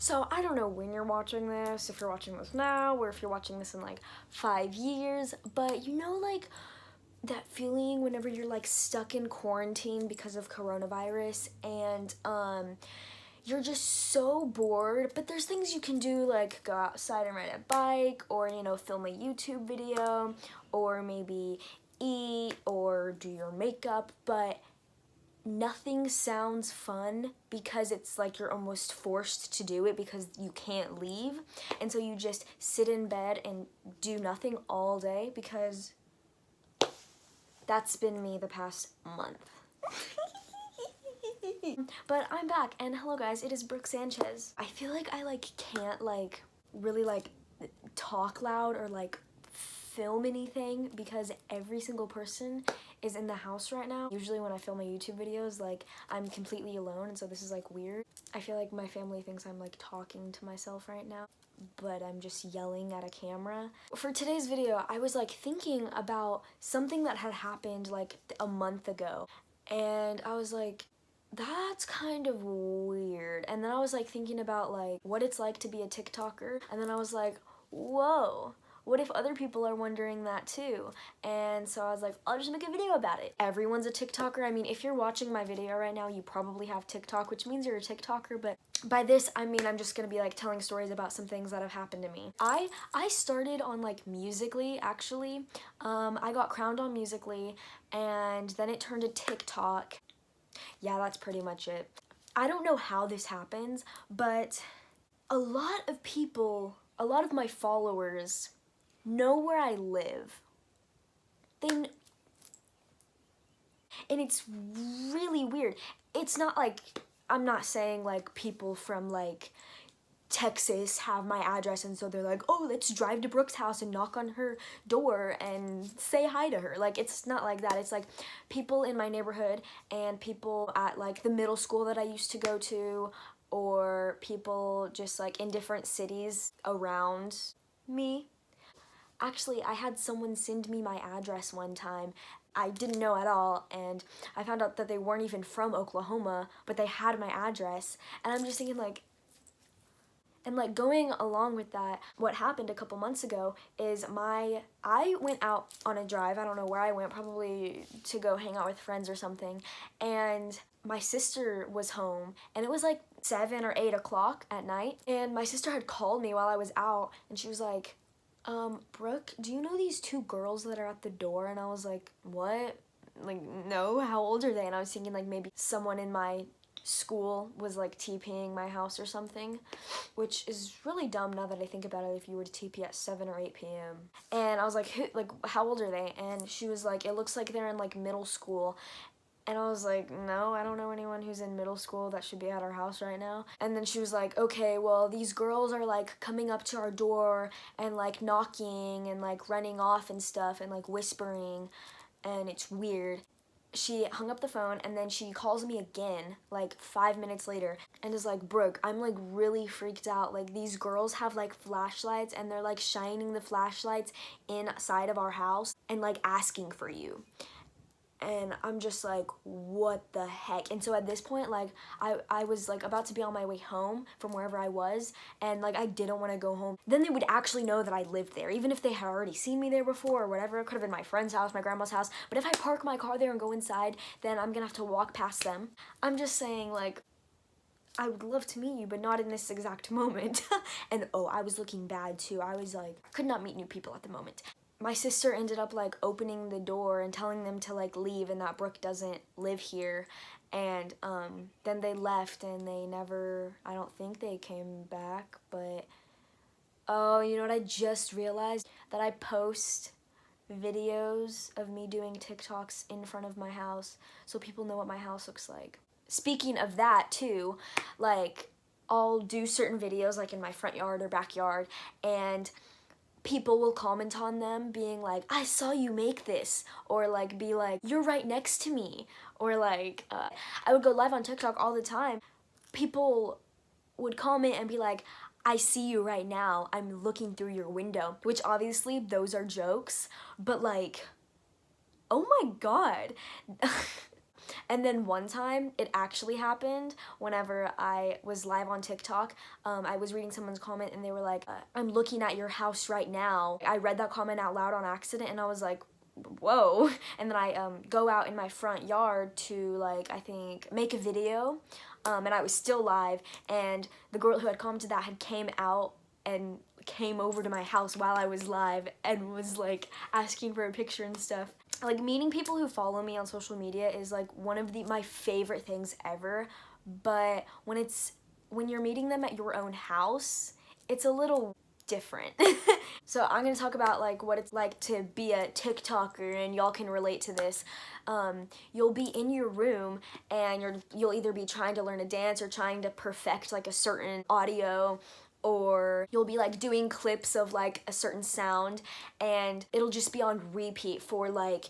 So I don't know when you're watching this, if you're watching this now, or if you're watching this in like 5 years, but you know, like that feeling whenever you're like stuck in quarantine because of coronavirus and you're just so bored, but there's things you can do, like go outside and ride a bike, or film a YouTube video, or maybe eat or do your makeup, but nothing sounds fun because it's like you're almost forced to do it because you can't leave. And so you just sit in bed and do nothing all day, because that's been me the past month. But I'm back, and hello guys, it is Brooke Sanchez. I feel like I can't really talk loud or film anything because every single person is in the house right now. Usually when I film my YouTube videos, I'm completely alone, and so this is weird. I feel like my family thinks I'm talking to myself right now, but I'm just yelling at a camera. For today's video, I was thinking about something that had happened a month ago, and I was like, that's kind of weird. And then I was thinking about what it's like to be a TikToker, and then I was like, whoa, what if other people are wondering that too? And so I was like, I'll just make a video about it. Everyone's a TikToker. I mean, if you're watching my video right now, you probably have TikTok, which means you're a TikToker, but by this, I mean, I'm just gonna be telling stories about some things that have happened to me. I started on Musical.ly, actually. I got crowned on Musical.ly, and then it turned to TikTok. Yeah, that's pretty much it. I don't know how this happens, but a lot of people, a lot of my followers know where I live. And it's really weird. It's not I'm not saying people from Texas have my address, and so they're like, oh, let's drive to Brooke's house and knock on her door and say hi to her. It's not like that. It's people in my neighborhood and people at the middle school that I used to go to, or people just in different cities around me. Actually, I had someone send me my address one time. I didn't know at all, and I found out that they weren't even from Oklahoma, but they had my address, and I'm just thinking and going along with that, what happened a couple months ago is I went out on a drive. I don't know where I went, probably to go hang out with friends or something, and my sister was home, and it was 7 or 8 o'clock at night, and my sister had called me while I was out, and she was like, Brooke, do you know these 2 girls that are at the door? And I was like, what? No, how old are they? And I was thinking maybe someone in my school was TPing my house or something, which is really dumb now that I think about it, if you were to TP at 7 or 8 p.m. And I was like, how old are they? And she was like, it looks like they're in middle school. And I was like, no, I don't know anyone who's in middle school that should be at our house right now. And then she was like, okay, well, these girls are coming up to our door and knocking and running off and stuff and whispering, and it's weird. She hung up the phone, and then she calls me again 5 minutes later and is like, Brooke, I'm really freaked out. These girls have flashlights, and they're shining the flashlights inside of our house and asking for you. And I'm just like, what the heck? And so at this point, I was about to be on my way home from wherever I was, and I didn't want to go home. Then they would actually know that I lived there, even if they had already seen me there before or whatever. It could have been my friend's house, my grandma's house. But if I park my car there and go inside, then I'm gonna have to walk past them. I'm just saying, I would love to meet you, but not in this exact moment. And oh, I was looking bad too. I was could not meet new people at the moment. My sister ended up opening the door and telling them to leave, and that Brooke doesn't live here. And then they left, and they never, I don't think they came back. But oh, you know what I just realized? That I post videos of me doing TikToks in front of my house so people know what my house looks like. Speaking of that too, I'll do certain videos in my front yard or backyard, and people will comment on them being like, I saw you make this, or be like, you're right next to me, or I would go live on TikTok all the time. People would comment and be like, I see you right now, I'm looking through your window, which obviously those are jokes, but oh my god. And then one time it actually happened whenever I was live on TikTok. I was reading someone's comment and they were like, I'm looking at your house right now. I read that comment out loud on accident and I was like, whoa. And then I go out in my front yard to like, I think, make a video. And I was still live, and the girl who had commented that had came out and came over to my house while I was live and was like asking for a picture and stuff. Like, meeting people who follow me on social media is like one of my favorite things ever, but when you're meeting them at your own house, it's a little different. So I'm gonna talk about like what it's like to be a TikToker, and y'all can relate to this. You'll be in your room and you'll either be trying to learn a dance or trying to perfect like a certain audio, or you'll be like doing clips of like a certain sound, and it'll just be on repeat for like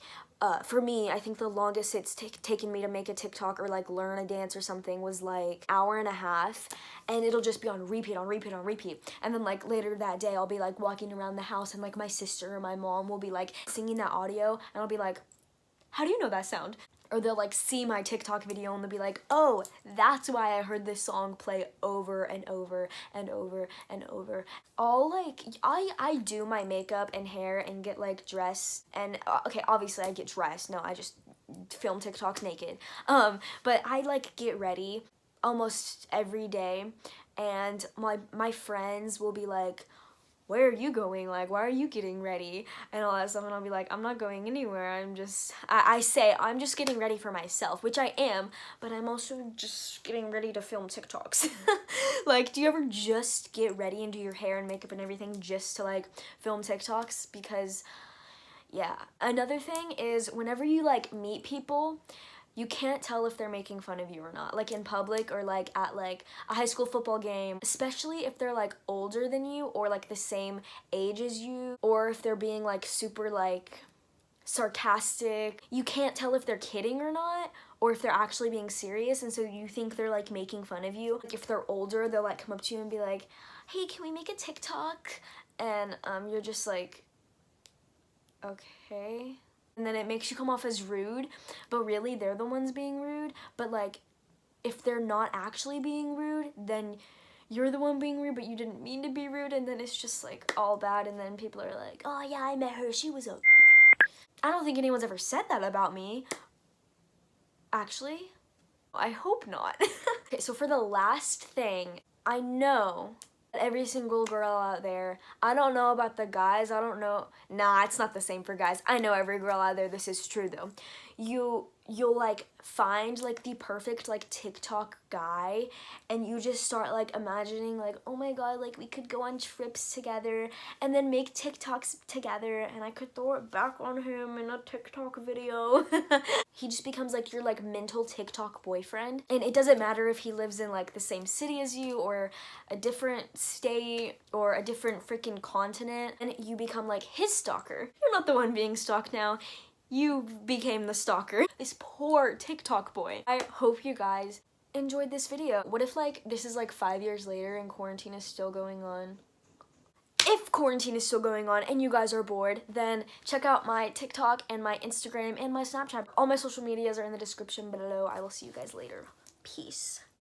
for me, I think the longest it's taken me to make a TikTok or like learn a dance or something was like hour and a half, and it'll just be on repeat, on repeat, on repeat. And then like later that day, I'll be like walking around the house and like my sister or my mom will be like singing that audio, and I'll be like, how do you know that sound? Or they'll like see my TikTok video and they'll be like, oh, that's why I heard this song play over and over and over and over. I do my makeup and hair and get like dressed, and okay, obviously I get dressed. No, I just film TikToks naked. But I like get ready almost every day, and my friends will be like, where are you going? Like, why are you getting ready? And all that stuff. And I'll be like, I'm not going anywhere. I say I'm just getting ready for myself, which I am, but I'm also just getting ready to film TikToks. Like, do you ever just get ready and do your hair and makeup and everything just to like film TikToks? Because yeah. Another thing is whenever you like meet people, you can't tell if they're making fun of you or not, like in public or like at like a high school football game, especially if they're like older than you or like the same age as you, or if they're being like super like sarcastic. You can't tell if they're kidding or not, or if they're actually being serious, and so you think they're like making fun of you. Like if they're older, they'll like come up to you and be like, hey, can we make a TikTok? And you're just like, okay. And then it makes you come off as rude, but really they're the ones being rude. But like, if they're not actually being rude, then you're the one being rude, but you didn't mean to be rude, and then it's just like all bad, and then people are like, oh yeah, I met her, she was a I don't think anyone's ever said that about me. Actually, I hope not. Okay, so for the last thing, I know every single girl out there, I don't know about the guys, I don't know, nah, it's not the same for guys. I know every girl out there, this is true though. You'll like find like the perfect like TikTok guy, and you just start like imagining like, oh my god, like we could go on trips together and then make TikToks together, and I could throw it back on him in a TikTok video. He just becomes like your like mental TikTok boyfriend, and it doesn't matter if he lives in like the same city as you or a different state or a different freaking continent, and you become like his stalker. You're not the one being stalked now. You became the stalker. This poor TikTok boy. I hope you guys enjoyed this video. What if like this is like 5 years later and quarantine is still going on? If quarantine is still going on and you guys are bored, then check out my TikTok and my Instagram and my Snapchat. All my social medias are in the description below. I will see you guys later. Peace.